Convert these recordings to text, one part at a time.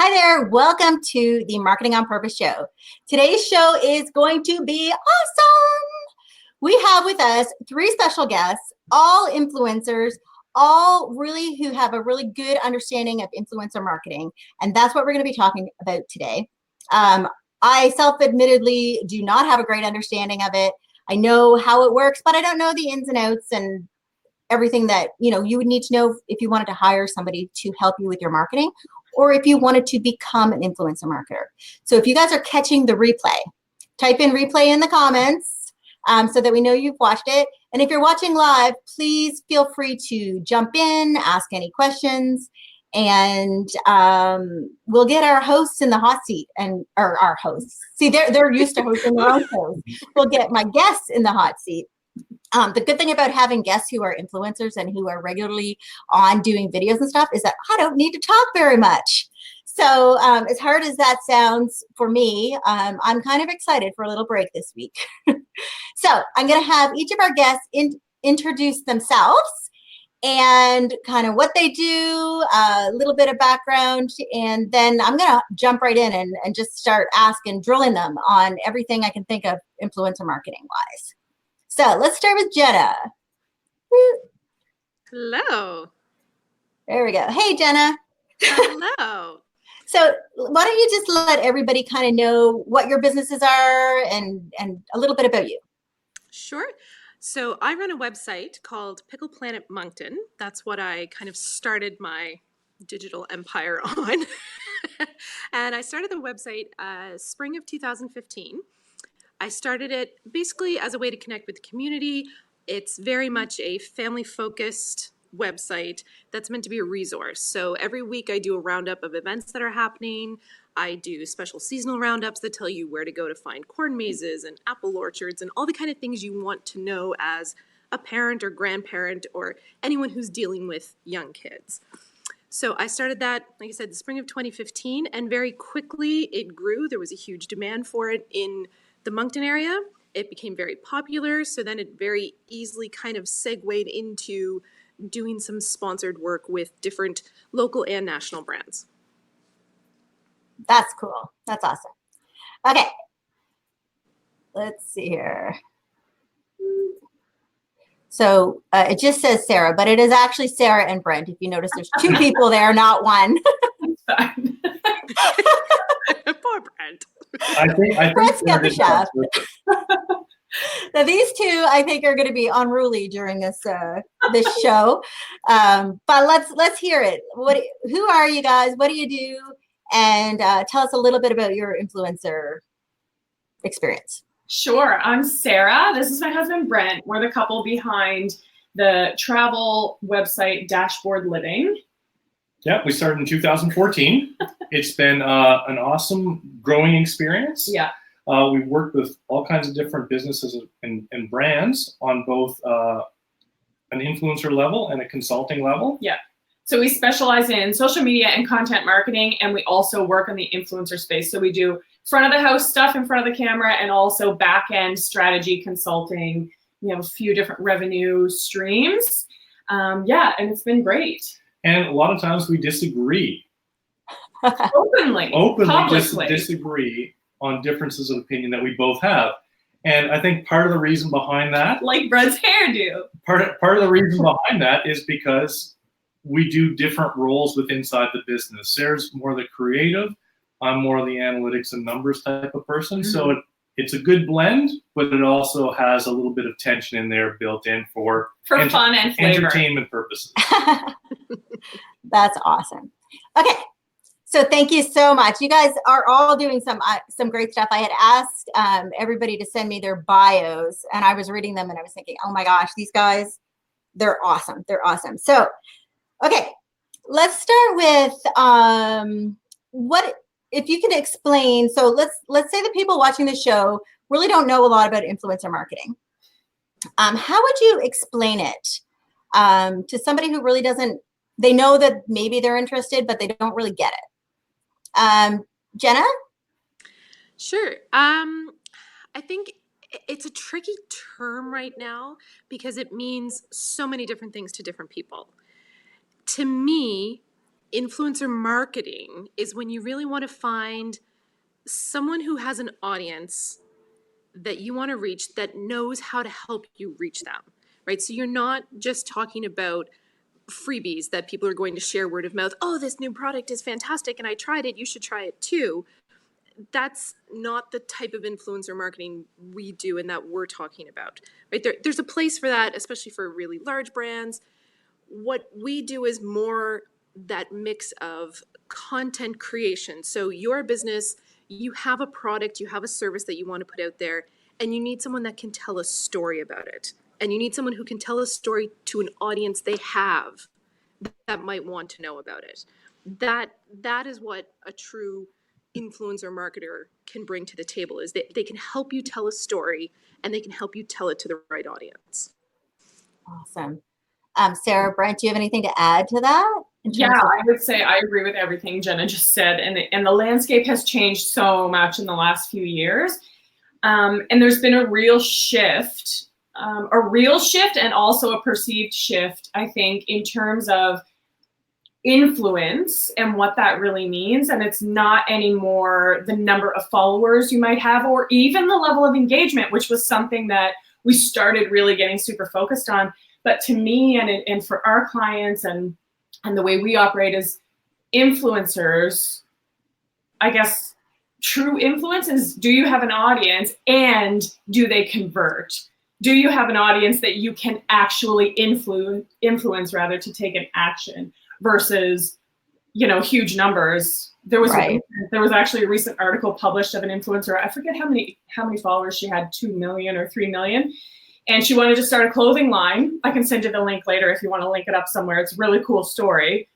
Hi there, welcome to the Marketing on Purpose show. Today's show is going to be awesome. We have with us three special guests, all influencers, all really who have a really good understanding of influencer marketing. And that's what we're going to be talking about today. I self-admittedly do not have a great understanding of it. I know how it works, but I don't know the ins and outs and everything that you would need to know if you wanted to hire somebody to help you with your marketing, or if you wanted to become an influencer marketer. So if you guys are catching the replay, type in replay in the comments so that we know you've watched it. And if you're watching live, please feel free to jump in, ask any questions, and we'll get our hosts in the hot seat, or our hosts. See, they're used to hosting their own shows. We'll get my guests in the hot seat. The good thing about having guests who are influencers and who are regularly on doing videos and stuff is that I don't need to talk very much. So as hard as that sounds for me, I'm kind of excited for a little break this week. So I'm going to have each of our guests introduce themselves and kind of what they do, a little bit of background, and then I'm going to jump right in and just start drilling them on everything I can think of influencer marketing wise. So let's start with Jenna. Hello. There we go. Hey, Jenna. Hello. So why don't you just let everybody kind of know what your businesses are and a little bit about you. Sure. So I run a website called Pickle Planet Moncton. That's what I kind of started my digital empire on. And I started the website spring of 2015. I started it basically as a way to connect with the community. It's very much a family-focused website that's meant to be a resource. So every week I do a roundup of events that are happening. I do special seasonal roundups that tell you where to go to find corn mazes and apple orchards and all the kind of things you want to know as a parent or grandparent or anyone who's dealing with young kids. So I started that, like I said, the spring of 2015, and very quickly it grew. There was a huge demand for it in the Moncton area. It became very popular, so then it very easily kind of segued into doing some sponsored work with different local and national brands. That's cool. That's awesome. Okay. Let's see here. So it just says Sara, but it is actually Sara and Brent. If you notice, there's two people there, not one. Poor Brent. I think Brent's got the shaft. Now these two, I think, are going to be unruly during this show. But let's hear it. Who are you guys? What do you do? And tell us a little bit about your influencer experience. Sure. I'm Sara. This is my husband, Brent. We're the couple behind the travel website Dashboard Living. Yeah, we started in 2014. It's been an awesome growing experience. Yeah. We've worked with all kinds of different businesses and brands on both an influencer level and a consulting level. Yeah. So we specialize in social media and content marketing, and we also work on the influencer space. So we do front of the house stuff in front of the camera and also back end strategy consulting. We have a few different revenue streams. Yeah, and it's been great. And a lot of times we disagree. Openly disagree on differences of opinion that we both have. And I think part of the reason behind that, like Brent's hairdo, part of the reason behind that is because we do different roles within inside the business. Sarah's more the creative, I'm more the analytics and numbers type of person. Mm-hmm. So it's a good blend, but it also has a little bit of tension in there built in for fun and flavor. Entertainment purposes. That's awesome. Okay. So thank you so much. You guys are all doing some great stuff. I had asked everybody to send me their bios, and I was reading them and I was thinking, oh my gosh, these guys, they're awesome. They're awesome. So, okay, let's start with what if you can explain. So let's say the people watching the show really don't know a lot about influencer marketing. How would you explain it to somebody who really doesn't? They know that maybe they're interested, but they don't really get it. Jenna? Sure. I think it's a tricky term right now because it means so many different things to different people. To me, influencer marketing is when you really want to find someone who has an audience that you want to reach that knows how to help you reach them, right? So you're not just talking about freebies that people are going to share word of mouth. Oh, this new product is fantastic and I tried it. You should try it too. That's not the type of influencer marketing we do and that we're talking about, right? There's a place for that, especially for really large brands. What we do is more that mix of content creation. So your business, you have a product, you have a service that you want to put out there, and you need someone that can tell a story about it. And you need someone who can tell a story to an audience they have that might want to know about it. That is what a true influencer marketer can bring to the table, is that they can help you tell a story and they can help you tell it to the right audience. Awesome. Sara, Brent, do you have anything to add to that? Yeah, I would say I agree with everything Jenna just said, and the landscape has changed so much in the last few years, and there's been a real shift and also a perceived shift, I think, in terms of influence and what that really means. And it's not anymore the number of followers you might have or even the level of engagement, which was something that we started really getting super focused on. But to me and for our clients and the way we operate as influencers, I guess true influence is, do you have an audience and do they convert? Do you have an audience that you can actually influence rather to take an action versus, huge numbers? There was actually a recent article published of an influencer. I forget how many followers she had, 2 million or 3 million. And she wanted to start a clothing line. I can send you the link later if you want to link it up somewhere. It's a really cool story.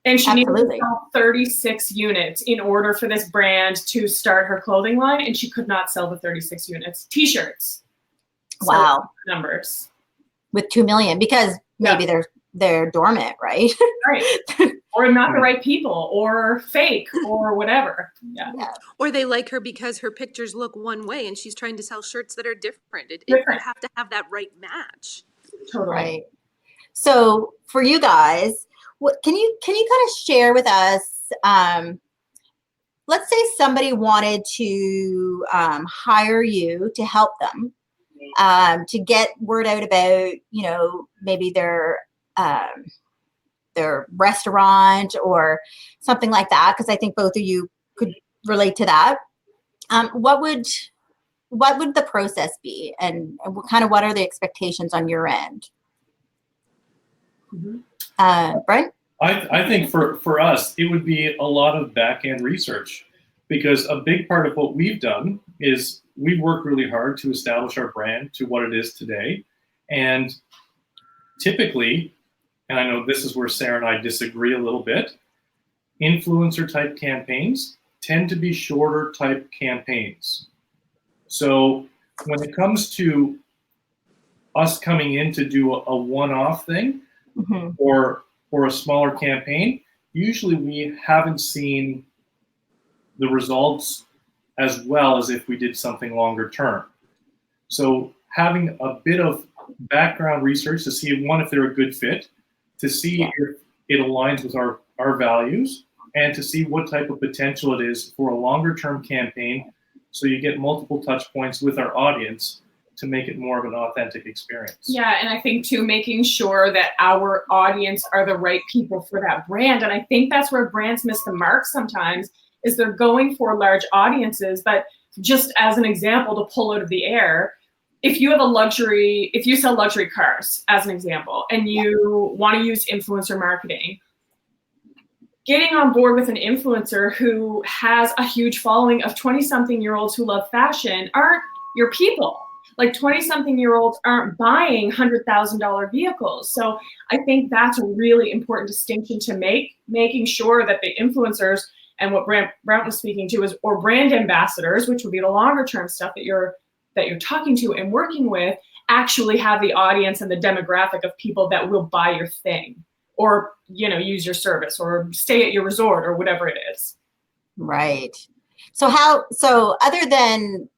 And she needed to sell 36 units in order for this brand to start her clothing line. And she could not sell the 36 units. T-shirts. Wow. Numbers. With 2 million, because maybe they're dormant, right? Right. Or not the right people, or fake, or whatever. Yeah. Or they like her because her pictures look one way and she's trying to sell shirts that are different. You have to have that right match. Totally. Right. So for you guys, what can you kind of share with us? Let's say somebody wanted to hire you to help them to get word out about, maybe their restaurant or something like that, because I think both of you could relate to that. What would the process be, and what are the expectations on your end? Mm-hmm. Brent? I think for us, it would be a lot of back-end research, because a big part of what we've done is we've worked really hard to establish our brand to what it is today. And typically, and I know this is where Sara and I disagree a little bit, influencer type campaigns tend to be shorter type campaigns. So when it comes to us coming in to do a one-off thing, mm-hmm. or a smaller campaign, usually we haven't seen the results as well as if we did something longer term. So having a bit of background research to see, one, if they're a good fit, to see if it aligns with our values, and to see what type of potential it is for a longer term campaign, so you get multiple touch points with our audience to make it more of an authentic experience. Yeah, and I think too, making sure that our audience are the right people for that brand. And I think that's where brands miss the mark sometimes, is they're going for large audiences. But just as an example, to pull out of the air, if you sell luxury cars, as an example, and you want to use influencer marketing, getting on board with an influencer who has a huge following of 20-something-year-olds who love fashion aren't your people. Like 20-something-year-olds aren't buying $100,000 vehicles. So I think that's a really important distinction to make, making sure that the influencers, and what Brent was speaking to is, or brand ambassadors, which would be the longer term stuff that you're talking to and working with, actually have the audience and the demographic of people that will buy your thing, or use your service, or stay at your resort, or whatever it is. Right. So other than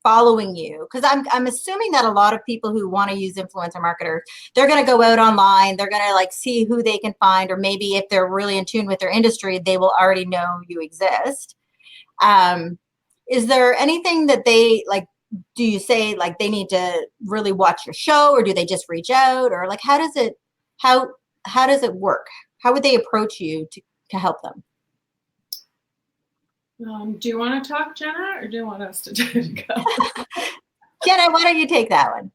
following you? Because I'm assuming that a lot of people who want to use influencer marketers, they're going to go out online, they're going to like see who they can find, or maybe if they're really in tune with their industry, they will already know you exist. Is there anything that they like? Do you say like they need to really watch your show, or do they just reach out, or like how does it work? How would they approach you to help them? Do you want to talk, Jenna, or do you want us to go? Jenna, why don't you take that one?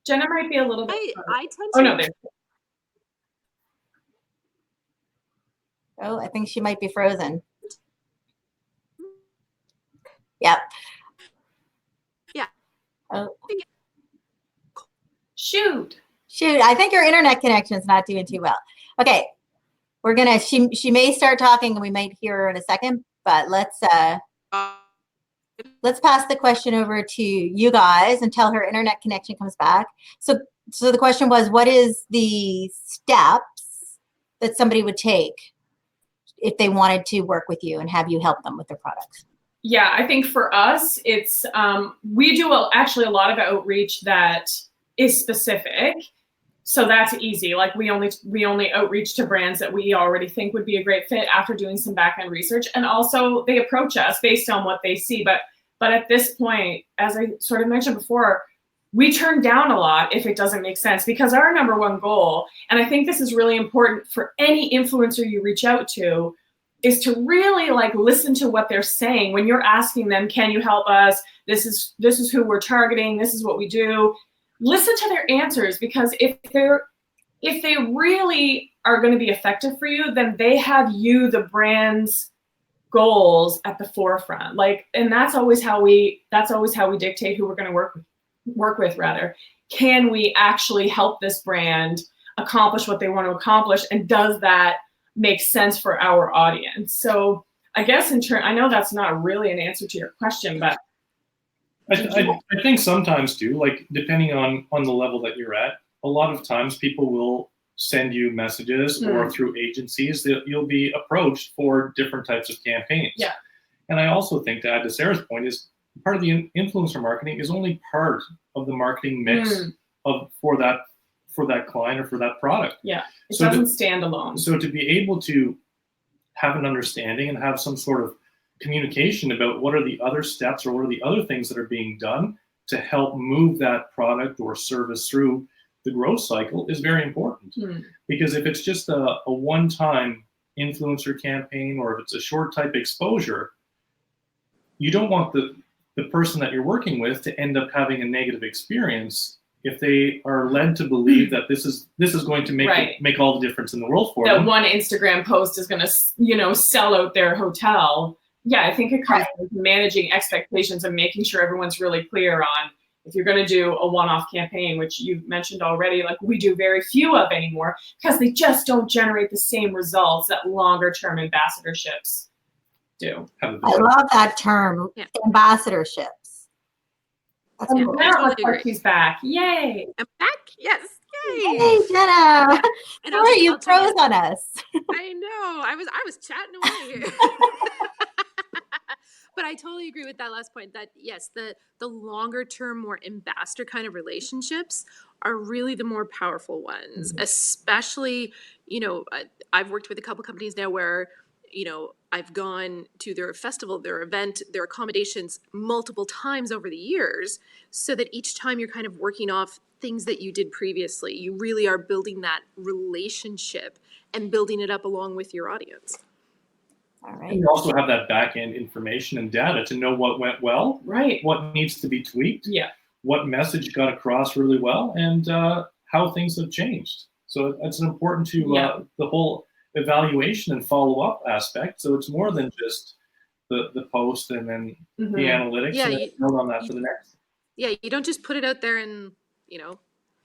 Jenna might be a little bit. I tend to. Oh no, there. Oh, I think she might be frozen. Yep. Yeah. Oh. Shoot. I think your internet connection is not doing too well. Okay. We're gonna, she may start talking and we might hear her in a second, but let's pass the question over to you guys until her internet connection comes back. So the question was, what is the steps that somebody would take if they wanted to work with you and have you help them with their products? Yeah, I think for us, it's, we do actually a lot of outreach that is specific. So that's easy. Like we only outreach to brands that we already think would be a great fit after doing some back end research. And also they approach us based on what they see. But at this point, as I sort of mentioned before, we turn down a lot if it doesn't make sense, because our number one goal, and I think this is really important for any influencer you reach out to, is to really like listen to what they're saying. When you're asking them, can you help us? This is who we're targeting. This is what we do. Listen to their answers, because if they really are going to be effective for you, then they have you, the brand's goals, at the forefront. Like, and that's always how we dictate who we're going to work with rather. Can we actually help this brand accomplish what they want to accomplish, and does that make sense for our audience? So I guess I know that's not really an answer to your question, but I think sometimes too, like depending on the level that you're at, a lot of times people will send you messages or through agencies that you'll be approached for different types of campaigns. Yeah. And I also think, to add to Sarah's point, is part of the influencer marketing is only part of the marketing mix for that client or for that product. Yeah, it doesn't stand alone. So to be able to have an understanding and have some sort of communication about what are the other steps or what are the other things that are being done to help move that product or service through the growth cycle is very important. Because if it's just a one-time influencer campaign, or if it's a short type exposure, you don't want the person that you're working with to end up having a negative experience if they are led to believe that this is going to make all the difference in the world for them. That one Instagram post is going to, sell out their hotel. Yeah, I think it comes with managing expectations and making sure everyone's really clear on, if you're going to do a one-off campaign, which you've mentioned already, like we do very few of anymore, because they just don't generate the same results that longer-term ambassadorships do. I love that term, ambassadorships. That's cool. Totally She's back. Yay. I'm back. Yes. Yay. Hey, Jenna. And Sorry, you froze on us. I know. I was chatting away. But I totally agree with that last point, that yes, the longer term, more ambassador kind of relationships are really the more powerful ones, especially, I've worked with a couple companies now where, I've gone to their festival, their event, their accommodations multiple times over the years, so that each time you're kind of working off things that you did previously. You really are building that relationship and building it up along with your audience. All right. And you also have that back end information and data to know what went well, right? What needs to be tweaked, what message got across really well, and how things have changed. So it's important to the whole evaluation and follow up aspect. So it's more than just the post and then the analytics. Yeah, and then build on that for the next. Yeah, you don't just put it out there and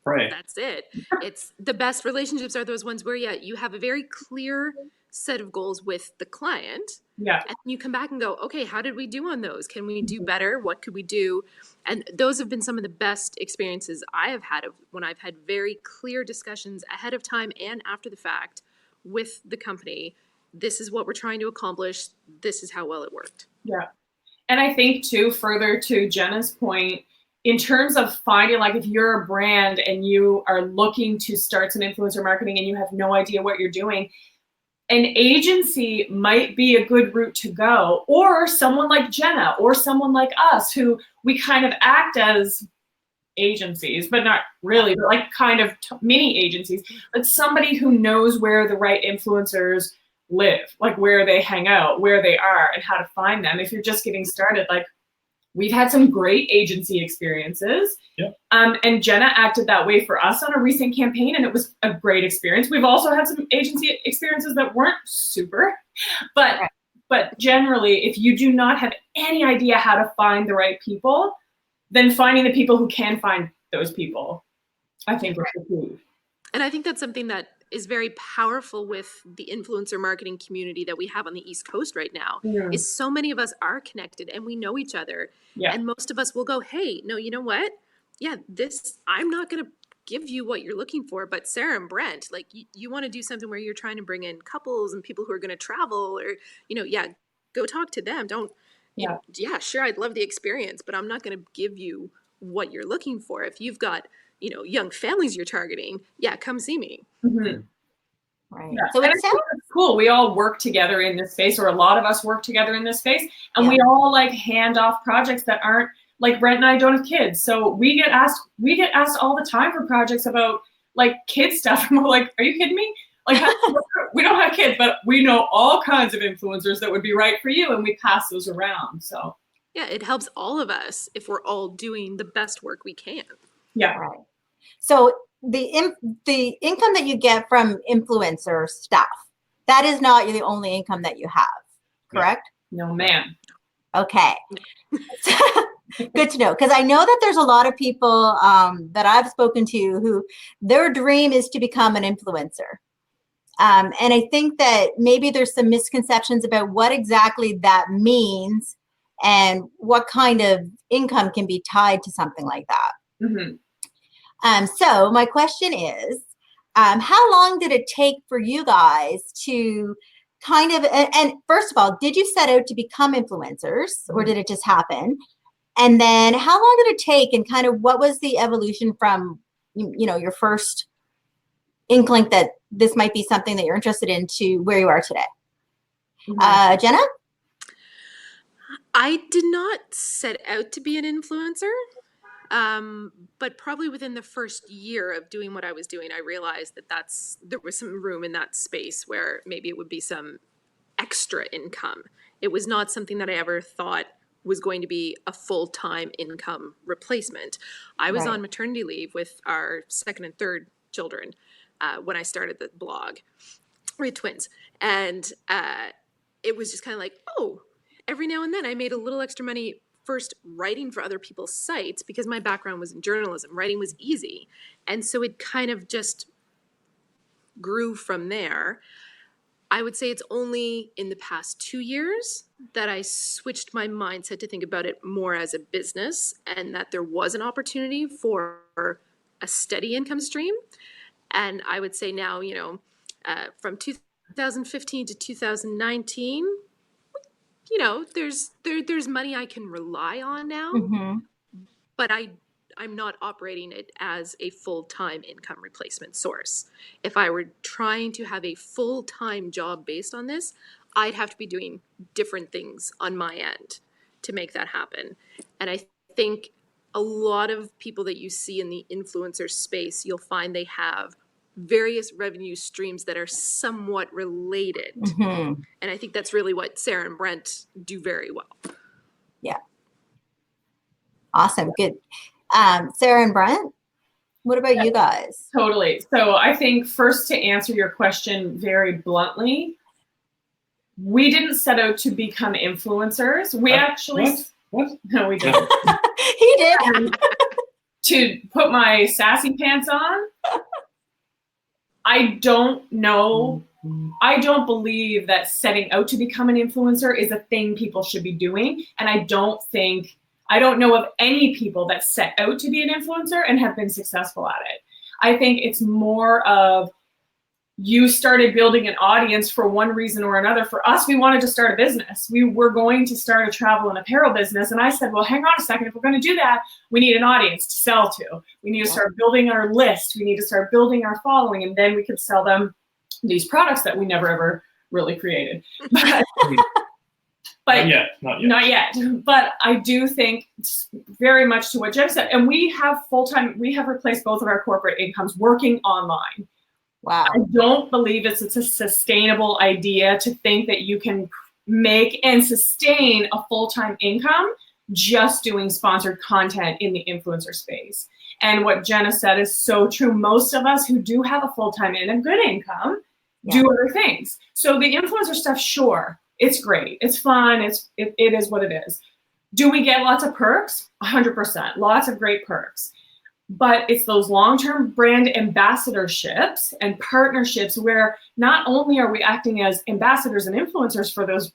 pray. That's it. It's the best relationships are those ones where you have a very clear set of goals with the client. Yeah. And you come back and go, okay, how did we do on those? Can we do better? What could we do? And those have been some of the best experiences I have had when I've had very clear discussions ahead of time and after the fact with the company. This is what we're trying to accomplish. This is how well it worked. Yeah. And I think too, further to Jenna's point, in terms of finding, like if you're a brand and you are looking to start some influencer marketing and you have no idea what you're doing, an agency might be a good route to go, or someone like Jenna or someone like us who we kind of act as agencies, but not really, but like kind of mini agencies, but somebody who knows where the right influencers live, like where they hang out, where they are, and how to find them. If you're just getting started, like we've had some great agency experiences. Yep. And Jenna acted that way for us on a recent campaign, and it was a great experience. We've also had some agency experiences that weren't super, but generally, if you do not have any idea how to find the right people, then finding the people who can find those people, I think is the key. And I think that's something that is very powerful with the influencer marketing community that we have on the East Coast right now, is so many of us are connected and we know each other. Yeah. And most of us will go, hey, no, you know what? Yeah, I'm not going to give you what you're looking for, but Sara and Brent, like you want to do something where you're trying to bring in couples and people who are going to travel, or, go talk to them. Sure, I'd love the experience, but I'm not going to give you what you're looking for. If you've got young families you're targeting, come see me. Mm-hmm. Right. Yeah. So it sounds cool. We all work together in this space, or a lot of us work together in this space, and we all like hand off projects that aren't like Brent and I don't have kids, so we get asked all the time for projects about like kid stuff, and we're like, are you kidding me? Like we don't have kids, but we know all kinds of influencers that would be right for you, and we pass those around. So yeah, it helps all of us if we're all doing the best work we can. Yeah. Right. So the income that you get from influencer stuff, that is not the only income that you have, correct? No, ma'am. Okay. Good to know, because I know that there's a lot of people that I've spoken to who their dream is to become an influencer. And I think that maybe there's some misconceptions about what exactly that means and what kind of income can be tied to something like that. Mm-hmm. So my question is, how long did it take for you guys to kind of, and first of all, did you set out to become influencers, or did it just happen? And then how long did it take, and kind of what was the evolution from, your first inkling that this might be something that you're interested in to where you are today? Mm-hmm. Jenna? I did not set out to be an influencer. But probably within the first year of doing what I was doing, I realized that there was some room in that space where maybe it would be some extra income. It was not something that I ever thought was going to be a full-time income replacement. I was on maternity leave with our second and third children when I started the blog. We had twins. And it was just kind of like, every now and then I made a little extra money first writing for other people's sites, because my background was in journalism. Writing was easy. And so it kind of just grew from there. I would say it's only in the past 2 years that I switched my mindset to think about it more as a business, and that there was an opportunity for a steady income stream. And I would say now, from 2015 to 2019, there's money I can rely on now, but I'm not operating it as a full-time income replacement source. If I were trying to have a full-time job based on this, I'd have to be doing different things on my end to make that happen. And I think a lot of people that you see in the influencer space, you'll find they have various revenue streams that are somewhat related. And I think that's really what Sara and Brent do very well. Yeah. Awesome. Good. Sara and Brent, what about you guys? Totally. So I think first, to answer your question very bluntly, we didn't set out to become influencers. We actually... What? No, we didn't. He did. To put my sassy pants on, I don't know. I don't believe that setting out to become an influencer is a thing people should be doing. And I don't know of any people that set out to be an influencer and have been successful at it. I think it's more of you started building an audience for one reason or another. For us, we wanted to start a business. We were going to start a travel and apparel business. And I said, well, hang on a second. If we're going to do that, we need an audience to sell to. We need to start building our list. We need to start building our following. And then we could sell them these products that we never ever really created. But not yet. But I do think very much to what Jenna said. And we have replaced both of our corporate incomes working online. Wow. I don't believe it's a sustainable idea to think that you can make and sustain a full-time income just doing sponsored content in the influencer space. And what Jenna said is so true. Most of us who do have a full-time and a good income do other things. So the influencer stuff, sure, it's great. It's fun. It is what it is. Do we get lots of perks? 100%. Lots of great perks. But it's those long-term brand ambassadorships and partnerships where not only are we acting as ambassadors and influencers for those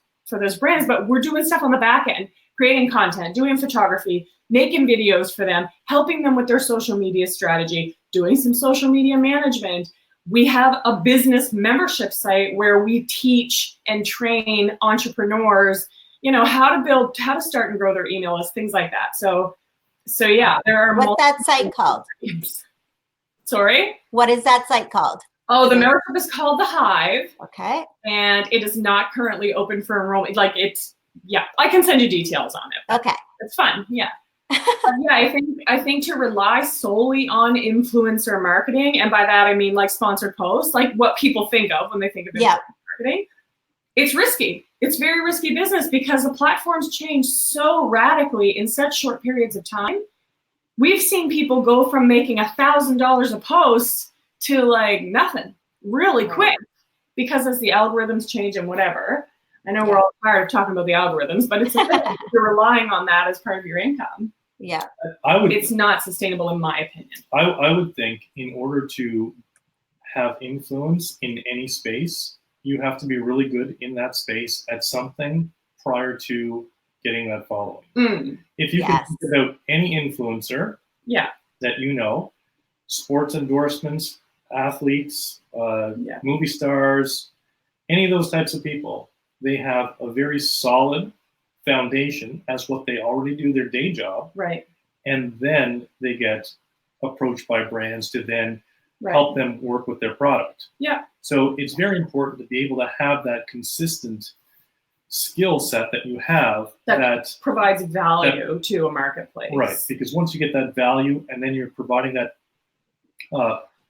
brands, but we're doing stuff on the back end, creating content, doing photography, making videos for them, helping them with their social media strategy, doing some social media management. We have a business membership site where we teach and train entrepreneurs, how to start and grow their email list, things like that. So yeah, there are. What's that site called? Sorry? What is that site called? Oh, the membership is called the HIVE. Okay. And it is not currently open for enrollment. I can send you details on it. Okay. It's fun, yeah. Yeah, I think to rely solely on influencer marketing, and by that I mean like sponsored posts, like what people think of when they think of influencer marketing, it's risky. It's very risky business because the platforms change so radically in such short periods of time. We've seen people go from making $1,000 a post to like nothing really quick because as the algorithms change and whatever. I know we're all tired of talking about the algorithms, but it's you're relying on that as part of your income. Yeah. It's not sustainable in my opinion. I would think in order to have influence in any space, you have to be really good in that space at something prior to getting that following. If you can think about any influencer that sports endorsements, athletes, movie stars, any of those types of people, they have a very solid foundation as what they already do, their day job. Right. And then they get approached by brands to then help them work with their product. Yeah. So it's very important to be able to have that consistent skill set that you have that provides value to a marketplace. Right. Because once you get that value and then you're providing that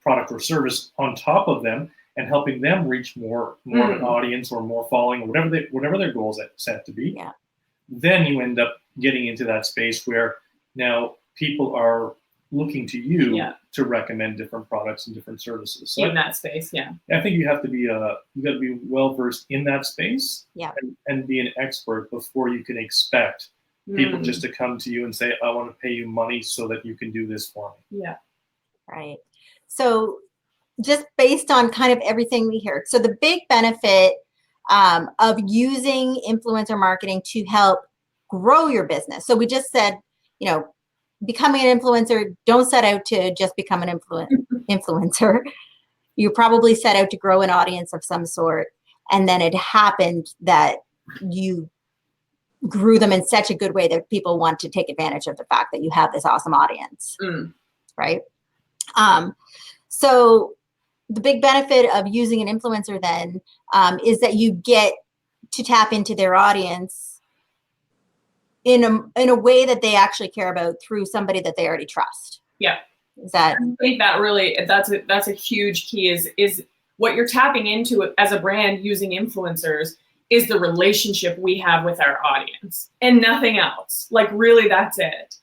product or service on top of them and helping them reach more of an audience or more following or whatever their goals set to be, then you end up getting into that space where now people are looking to you to recommend different products and different services. So in that space, I think you have to be you got to be well versed in that space, and be an expert before you can expect people just to come to you and say, "I want to pay you money so that you can do this for me." Yeah, right. So, just based on kind of everything we heard, so the big benefit of using influencer marketing to help grow your business. So we just said, becoming an influencer, don't set out to just become an influencer. You probably set out to grow an audience of some sort. And then it happened that you grew them in such a good way that people want to take advantage of the fact that you have this awesome audience. Right? So the big benefit of using an influencer then is that you get to tap into their audience in a way that they actually care about through somebody that they already trust. Yeah. Is that? I think that really, that's a huge key is what you're tapping into as a brand using influencers is the relationship we have with our audience and nothing else. Like really that's it.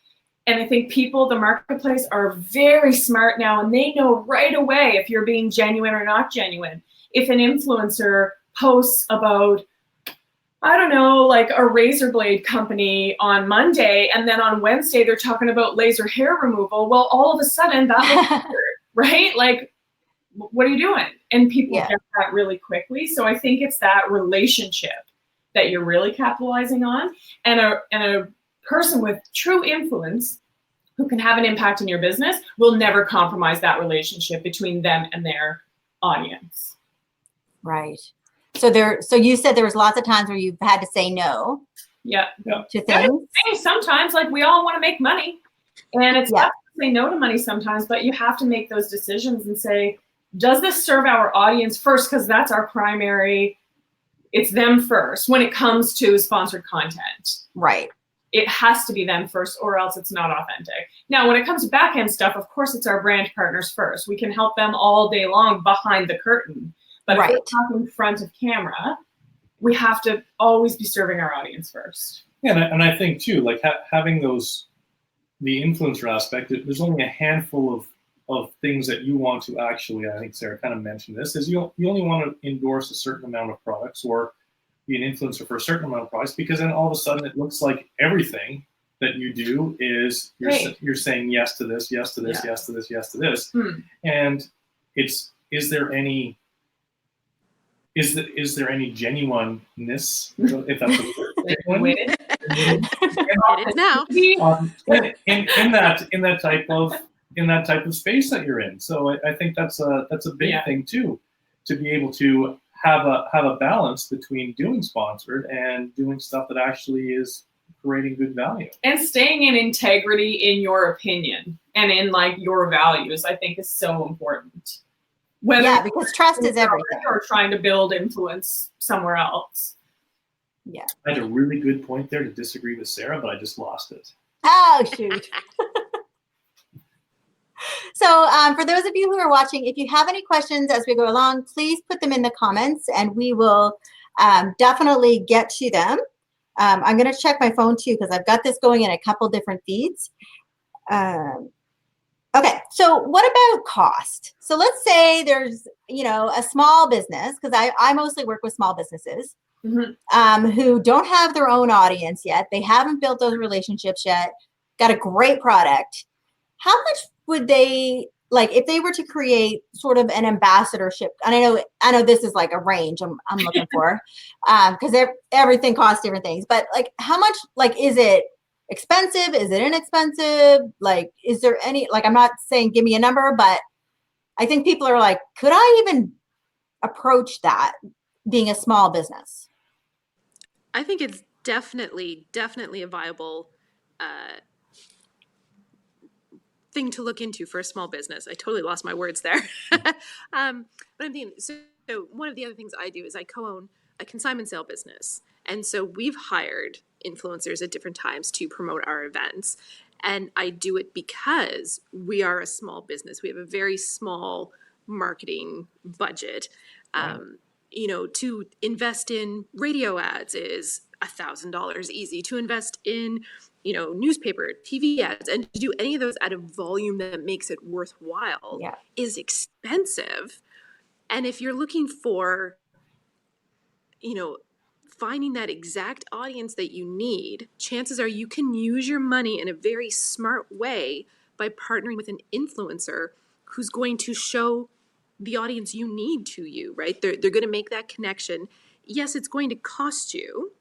And I think the marketplace are very smart now and they know right away if you're being genuine or not genuine. If an influencer posts about, I don't know, like a razor blade company on Monday, and then on Wednesday they're talking about laser hair removal. Well, all of a sudden that looks weird, right? Like, what are you doing? And people get that really quickly. So I think it's that relationship that you're really capitalizing on, and a person with true influence who can have an impact in your business will never compromise that relationship between them and their audience. Right. So you said there was lots of times where you've had to say no Yeah. to things. Sometimes, like, we all want to make money, and it's Yeah. tough to say no to money sometimes, but you have to make those decisions and say, does this serve our audience first? Because that's our primary, it's them first when it comes to sponsored content. Right. It has to be them first, or else it's not authentic. Now, when it comes to back-end stuff, of course, it's our brand partners first. We can help them all day long behind the curtain. But if we're talking front of camera, we have to always be serving our audience first. Yeah, and I think too, like having the influencer aspect, there's only a handful of things that you want to actually, I think Sarah kind of mentioned this, is you only want to endorse a certain amount of products or be an influencer for a certain amount of products, because then all of a sudden it looks like everything that you do is you're saying yes to this, yes to this, yes to this, yes to this. And is there any genuineness, if that's a word? It is now. in that type of space that you're in. So I think that's a big thing too, to be able to have a balance between doing sponsored and doing stuff that actually is creating good value. And staying in integrity in your opinion and in like your values, I think is so important. Because trust is everything. Or trying to build influence somewhere else. Yeah. I had a really good point there to disagree with Sarah, but I just lost it. Oh, shoot. So for those of you who are watching, if you have any questions as we go along, please put them in the comments and we will definitely get to them. I'm going to check my phone too, because I've got this going in a couple different feeds. Okay, so what about cost? So let's say there's, a small business, because I mostly work with small businesses who don't have their own audience yet. They haven't built those relationships yet, got a great product. How much would they, like, if they were to create sort of an ambassadorship? And I know this is like a range I'm looking for, because everything costs different things. But like, how much, like, is it expensive? Is it inexpensive? Like, is there any, like, I'm not saying give me a number, but I think people are like, could I even approach that being a small business? I think it's definitely a viable thing to look into for a small business. I totally lost my words there. But I'm thinking, so one of the other things I do is I co-own a consignment sale business. And so we've hired influencers at different times to promote our events. And I do it because we are a small business. We have a very small marketing budget. To invest in radio ads is $1,000 easy. To invest in, newspaper, TV ads, and to do any of those at a volume that makes it worthwhile is expensive. And if you're looking for, finding that exact audience that you need, chances are you can use your money in a very smart way by partnering with an influencer who's going to show the audience you need to you, right? They're going to make that connection. Yes, it's going to cost you,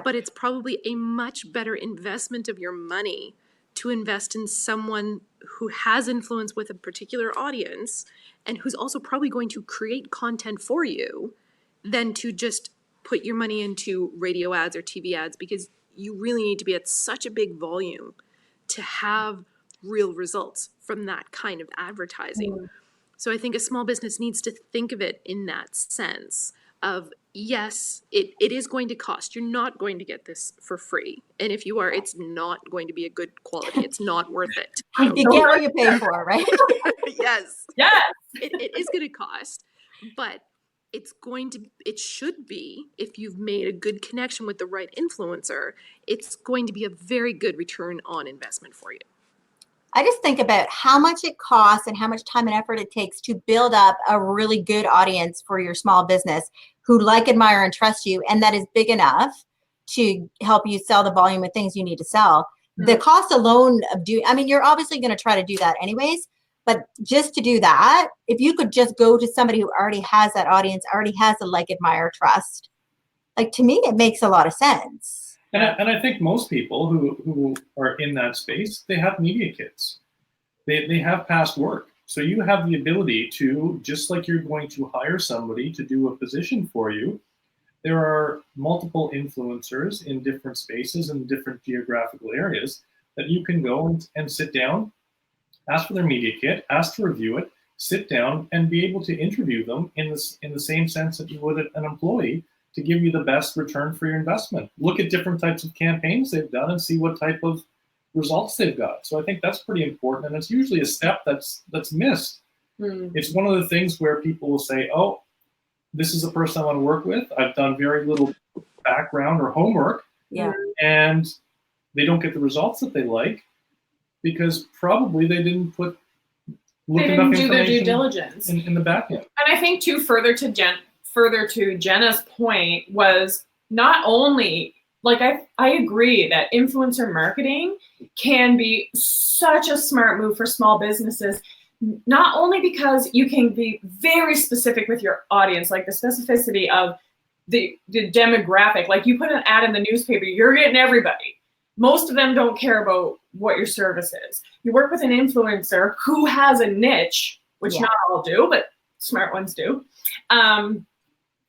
but it's probably a much better investment of your money to invest in someone who has influence with a particular audience and who's also probably going to create content for you than to just put your money into radio ads or TV ads, because you really need to be at such a big volume to have real results from that kind of advertising. So I think a small business needs to think of it in that sense of, yes, it is going to cost. You're not going to get this for free. And if you are, it's not going to be a good quality. It's not worth it. You get what you pay for, right? Yes. Yes. It is going to cost, but it should be, if you've made a good connection with the right influencer, it's going to be a very good return on investment for you. I just think about how much it costs and how much time and effort it takes to build up a really good audience for your small business who like, admire, and trust you, and that is big enough to help you sell the volume of things you need to sell. The cost alone of you're obviously going to try to do that anyways, but just to do that, if you could just go to somebody who already has that audience, already has the like, admire, trust, like, to me, it makes a lot of sense. And I think most people who are in that space, they have media kits. They have past work. So you have the ability to, just like you're going to hire somebody to do a position for you, there are multiple influencers in different spaces and different geographical areas that you can go and sit down, ask for their media kit, ask to review it, sit down and be able to interview them in the same sense that you would an employee, to give you the best return for your investment. Look at different types of campaigns they've done and see what type of results they've got. So I think that's pretty important, and it's usually a step that's missed. It's one of the things where people will say, oh, this is a person I want to work with. I've done very little background or homework, and they don't get the results that they like because probably they didn't do their due diligence in the back end. And I think too, further to Jenna's point, was not only, like, I agree that influencer marketing can be such a smart move for small businesses, not only because you can be very specific with your audience, like the specificity of the demographic. Like, you put an ad in the newspaper, you're getting everybody. Most of them don't care about what your service is. You work with an influencer who has a niche, which not all do, but smart ones do.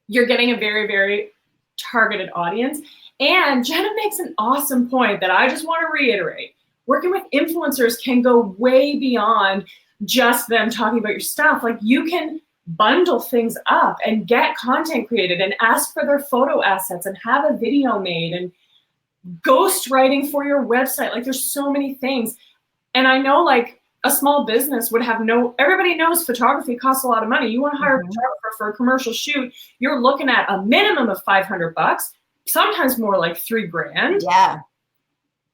You're getting a very, very targeted audience. And Jenna makes an awesome point that I just want to reiterate. Working with influencers can go way beyond just them talking about your stuff. Like, you can bundle things up and get content created and ask for their photo assets and have a video made and ghostwriting for your website. Like, there's so many things. And I know, like, a small business would have everybody knows photography costs a lot of money. You want to hire a photographer for a commercial shoot, you're looking at a minimum of $500, sometimes more like $3,000. Yeah.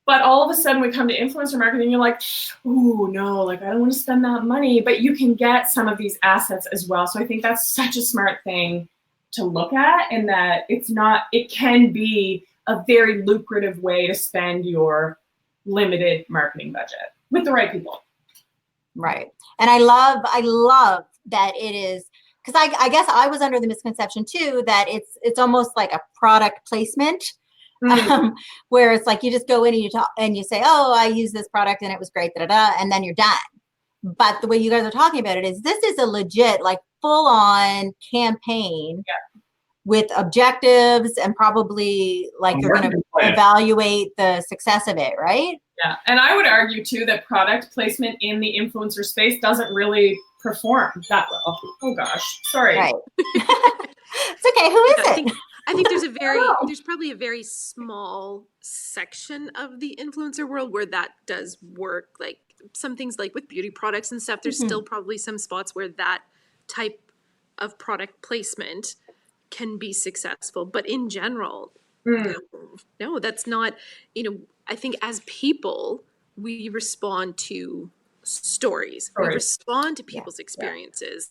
But all of a sudden we come to influencer marketing, you're like, ooh, no, like, I don't want to spend that money, but you can get some of these assets as well. So I think that's such a smart thing to look at, and that it can be a very lucrative way to spend your limited marketing budget with the right people. Right. And I love that it is, because I guess I was under the misconception too that it's almost like a product placement, where it's like you just go in and you talk and you say, oh, I use this product and it was great, and then you're done. But the way you guys are talking about it is this is a legit, like, full on campaign with objectives, and probably, like, you're going to evaluate the success of it, right? Yeah. And I would argue too that product placement in the influencer space doesn't really perform that well. Oh gosh, sorry. Right. It's okay. Who is it? I think there's probably a very small section of the influencer world where that does work. Like, some things, like with beauty products and stuff, there's still probably some spots where that type of product placement can be successful. But in general, no, that's not, I think as people, we respond to stories. We respond to people's experiences.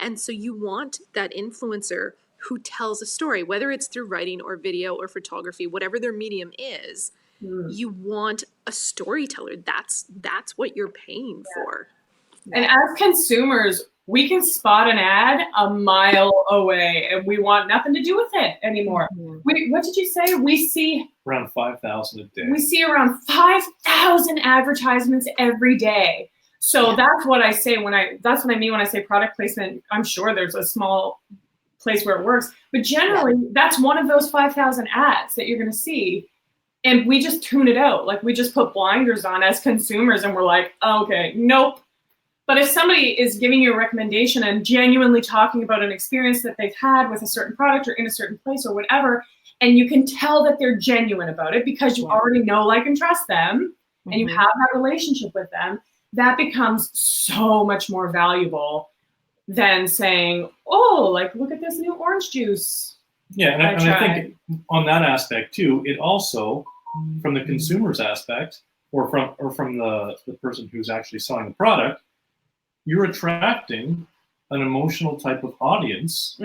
And so you want that influencer who tells a story, whether it's through writing or video or photography, whatever their medium is, you want a storyteller. That's what you're paying for. And as consumers, we can spot an ad a mile away and we want nothing to do with it anymore. What did you say? We see around 5,000 a day. We see around 5,000 advertisements every day. So that's what I say that's what I mean when I say product placement. I'm sure there's a small place where it works, but generally that's one of those 5,000 ads that you're going to see. And we just tune it out. Like, we just put blinders on as consumers and we're like, oh, okay, nope. But if somebody is giving you a recommendation and genuinely talking about an experience that they've had with a certain product or in a certain place or whatever, and you can tell that they're genuine about it because you already know, like, and trust them, and you have that relationship with them, that becomes so much more valuable than saying, oh, like, look at this new orange juice. Yeah, and I think on that aspect too, it also, from the consumer's aspect, or from the person who's actually selling the product, you're attracting an emotional type of audience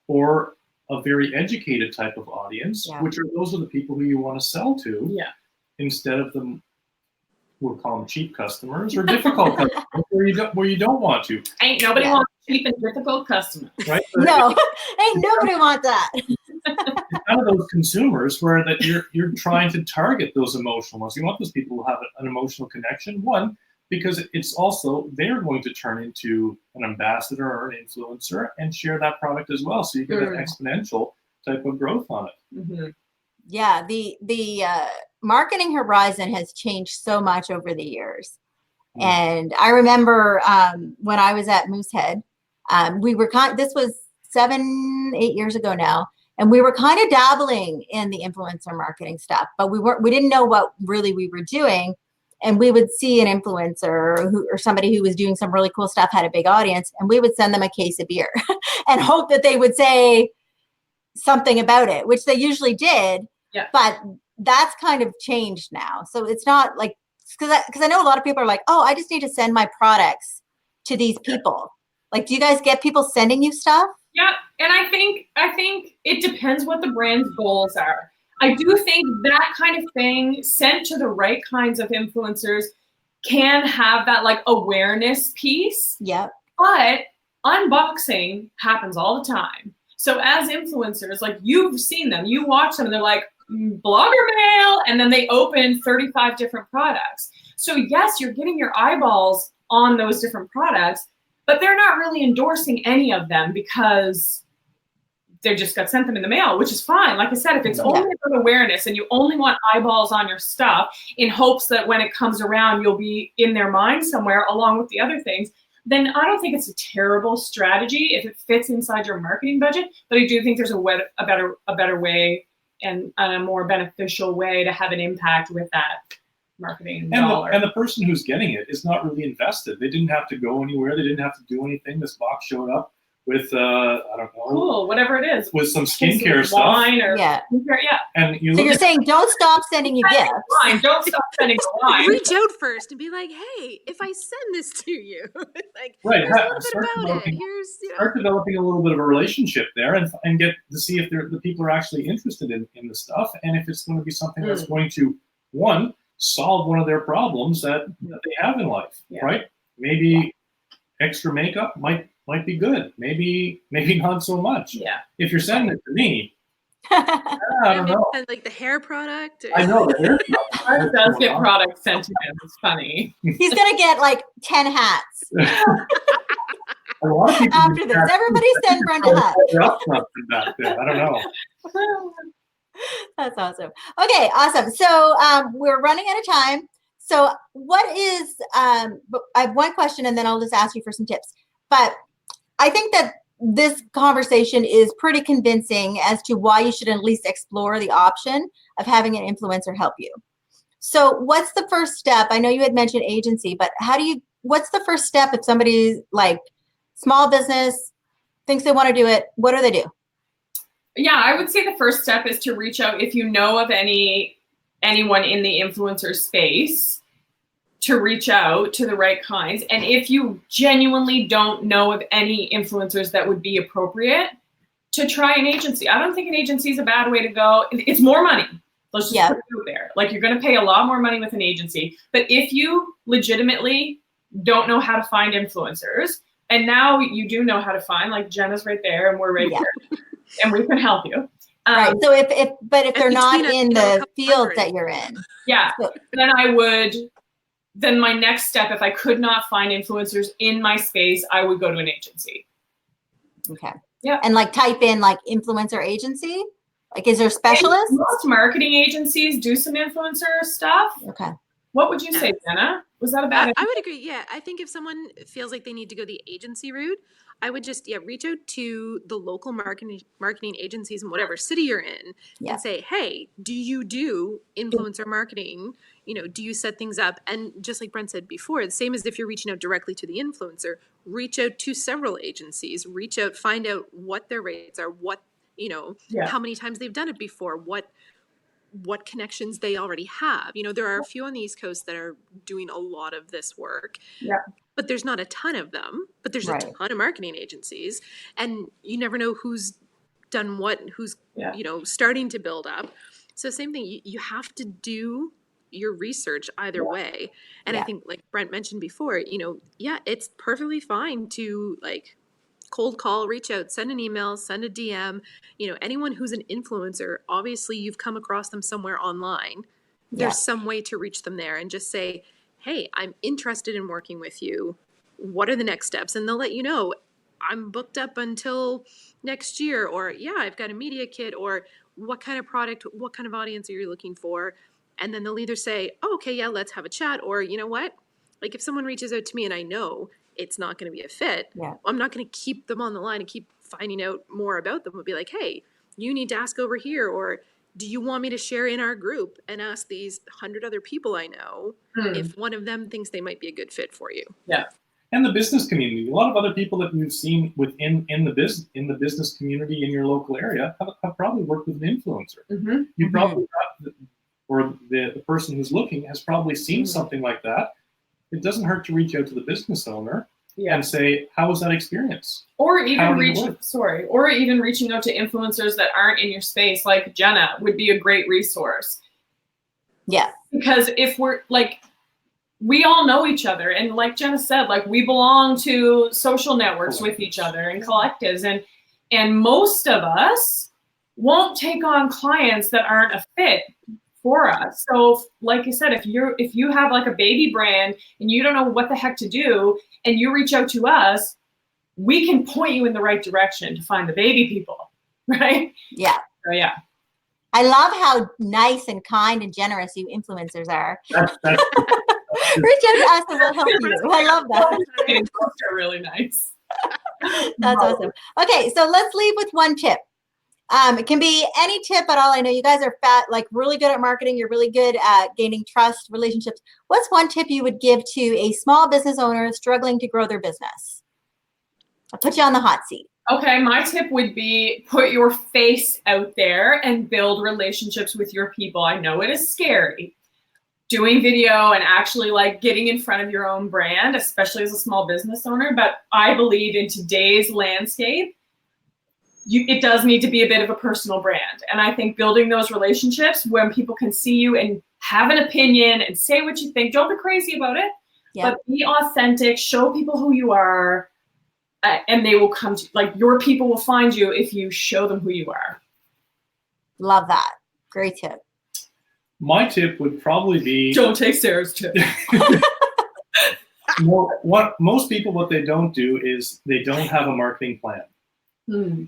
or a very educated type of audience, those are the people who you want to sell to, instead of we'll call them cheap customers or difficult customers where you don't want to. Ain't nobody wants cheap and difficult customers. Right? No, ain't nobody want that. It's kind of those consumers where that you're trying to target those emotional ones. You want those people who have an emotional connection. One, because it's also, they're going to turn into an ambassador or an influencer and share that product as well. So you get an exponential type of growth on it. Yeah, the marketing horizon has changed so much over the years. And I remember when I was at Moosehead, we were this was 7-8 years ago now, and we were kind of dabbling in the influencer marketing stuff, but we didn't know what really we were doing. And we would see an influencer or somebody who was doing some really cool stuff, had a big audience, and we would send them a case of beer and hope that they would say something about it, which they usually did. Yeah. But that's kind of changed now. So it's not like, because I know a lot of people are like, oh, I just need to send my products to these people. Like, do you guys get people sending you stuff? Yeah, and I think it depends what the brand's goals are. I do think that kind of thing sent to the right kinds of influencers can have that like awareness piece. Yep. But unboxing happens all the time. So as influencers, like you've seen them, you watch them, and they're like, blogger mail, and then they open 35 different products. So yes, you're getting your eyeballs on those different products, but they're not really endorsing any of them because they just got sent them in the mail, which is fine. Like I said, if it's only for awareness and you only want eyeballs on your stuff in hopes that when it comes around, you'll be in their mind somewhere along with the other things, then I don't think it's a terrible strategy if it fits inside your marketing budget. But I do think there's a better way and a more beneficial way to have an impact with that marketing dollar. And the person who's getting it is not really invested. They didn't have to go anywhere. They didn't have to do anything. This box showed up with I don't know, cool, whatever it is, with some skincare stuff. Wine or skincare, And so you're saying don't stop sending you gifts. Wine. Don't stop sending wine. Reach out first and be like, hey, if I send this to you, like, right, here's a little bit about it. Here's, start developing a little bit of a relationship there, and get to see if the people are actually interested in the stuff, and if it's going to be something that's going to, one, solve one of their problems that they have in life, right? Maybe extra makeup might be good. Maybe not so much. Yeah. If you're sending it to me, I don't know. And like the hair product. I know the hair product does get products sent to him. It's funny. He's gonna get like 10 hats. A lot of people after this, everybody send Brenda a hat. I don't know. That's awesome. Okay, awesome. So we're running out of time. So what is, I have one question and then I'll just ask you for some tips. But I think that this conversation is pretty convincing as to why you should at least explore the option of having an influencer help you. So what's the first step? I know you had mentioned agency, but what's the first step if somebody's like small business, thinks they want to do it? What do they do? Yeah, I would say the first step is to reach out if you know of anyone in the influencer space, to reach out to the right kinds. And if you genuinely don't know of any influencers that would be appropriate, to try an agency. I don't think an agency is a bad way to go. It's more money. Let's just put it out there. Like, you're going to pay a lot more money with an agency. But if you legitimately don't know how to find influencers, and now you do know how to find, like Jenna's right there and we're right here, and we can help you. Right. So if they're not in the field that you're in. Yeah. Then my next step, if I could not find influencers in my space, I would go to an agency. Okay. Yeah. And like type in like influencer agency. Like, is there specialists? Most marketing agencies do some influencer stuff. Okay. What would you say, Jenna? Was that a bad idea? I would agree. Yeah. I think if someone feels like they need to go the agency route, I would just reach out to the local marketing agencies in whatever city you're in and say, hey, do you do influencer marketing? Do you set things up? And just like Brent said before, the same as if you're reaching out directly to the influencer, reach out to several agencies, find out what their rates are, how many times they've done it before, what connections they already have. There are a few on the East Coast that are doing a lot of this work. Yeah. But there's not a ton of them, but there's a ton of marketing agencies, and you never know who's done what, who's, starting to build up. So same thing, you have to do your research either way. And I think, like Brent mentioned before, it's perfectly fine to like cold call, reach out, send an email, send a DM, anyone who's an influencer, obviously you've come across them somewhere online. There's some way to reach them there and just say, hey, I'm interested in working with you. What are the next steps? And they'll let you know, I'm booked up until next year, or yeah, I've got a media kit, or what kind of product, what kind of audience are you looking for? And then they'll either say, oh, okay, yeah, let's have a chat. Or you know what? Like if someone reaches out to me and I know it's not going to be a fit, I'm not going to keep them on the line and keep finding out more about them. We'll be like, hey, you need to ask over here, or do you want me to share in our group and ask these 100 other people I know if one of them thinks they might be a good fit for you? Yeah. And the business community. A lot of other people that you've seen within the business community in your local area have probably worked with an influencer. You probably got, or the person who's looking has probably seen something like that. It doesn't hurt to reach out to the business owner and say, how was that experience? Or even reaching out to influencers that aren't in your space, like Jenna would be a great resource. Yeah. Because if we're like, we all know each other, and like Jenna said, like we belong to social networks with each other and collectives, and most of us won't take on clients that aren't a fit for us. So like you said, if you have like a baby brand and you don't know what the heck to do and you reach out to us, we can point you in the right direction to find the baby people, right? Yeah. So yeah. I love how nice and kind and generous you influencers are. Reach out to us and we'll help you. I love that. Those are really nice. That's awesome. Okay, so let's leave with one tip. It can be any tip at all. I know you guys are really good at marketing. You're really good at gaining trust, relationships. What's one tip you would give to a small business owner struggling to grow their business? I'll put you on the hot seat. Okay, my tip would be put your face out there and build relationships with your people. I know it is scary. Doing video and actually like getting in front of your own brand, especially as a small business owner. But I believe in today's landscape, it does need to be a bit of a personal brand. And I think building those relationships when people can see you and have an opinion and say what you think, don't be crazy about it, but be authentic, show people who you are, and they will come to, like, your people will find you if you show them who you are. Love that. Great tip. My tip would probably be... Don't take Sarah's tip. Most people, what they don't do is they don't have a marketing plan.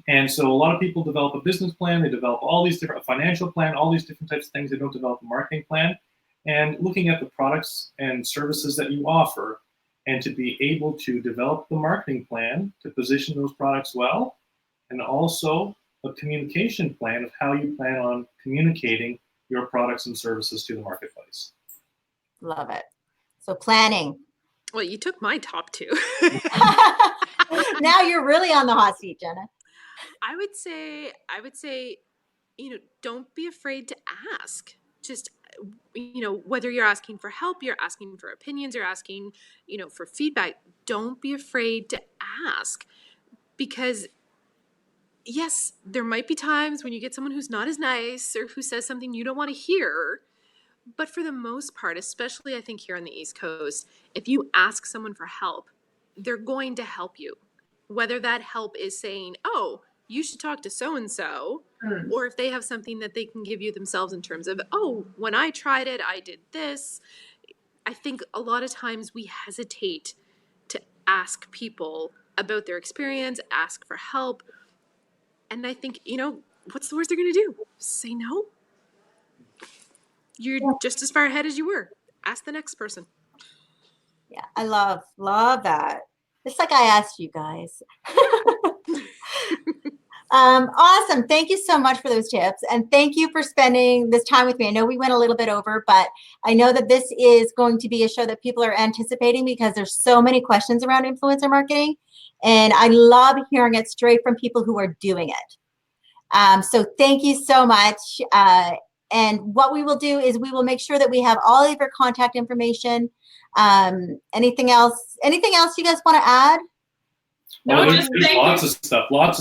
And so a lot of people develop a business plan, they develop all these different, a financial plan, all these different types of things. They don't develop a marketing plan. And looking at the products and services that you offer, and to be able to develop the marketing plan to position those products well, and also a communication plan of how you plan on communicating your products and services to the marketplace. Love it. So planning. Well, you took my top two. Now you're really on the hot seat, Jenna. I would say, don't be afraid to ask. Just, whether you're asking for help, you're asking for opinions, you're asking, for feedback, don't be afraid to ask. Because yes, there might be times when you get someone who's not as nice or who says something you don't want to hear. But for the most part, especially I think here on the East Coast, if you ask someone for help, they're going to help you. Whether that help is saying, oh, you should talk to so-and-so, or if they have something that they can give you themselves in terms of, oh, when I tried it, I did this. I think a lot of times we hesitate to ask people about their experience, ask for help. And I think, what's the worst they're going to do? Say no. You're just as far ahead as you were. Ask the next person. Yeah, I love that. It's like I asked you guys. Awesome. Thank you so much for those tips. And thank you for spending this time with me. I know we went a little bit over, but I know that this is going to be a show that people are anticipating because there's so many questions around influencer marketing. And I love hearing it straight from people who are doing it. So thank you so much. And what we will do is we will make sure that we have all of your contact information. Anything else you guys want to add? No, there's lots of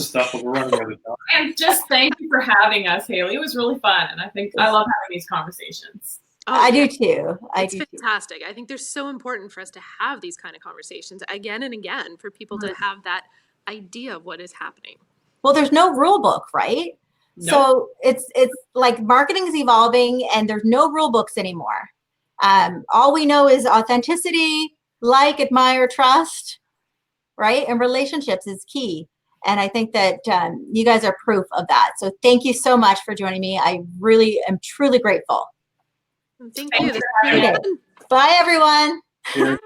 stuff, but we're running out of time. And just thank you for having us, Haley. It was really fun. And I think I love having these conversations. Oh, I do too. It's fantastic. I think they're so important for us to have these kind of conversations again and again for people to have that idea of what is happening. Well, there's no rule book, right? No. So it's like marketing is evolving and there's no rule books anymore. All we know is authenticity, like, admire, trust, right? And relationships is key. And I think that you guys are proof of that. So thank you so much for joining me. I really am truly grateful. Thank you. Thanks for having Okay. Bye, everyone. Yeah.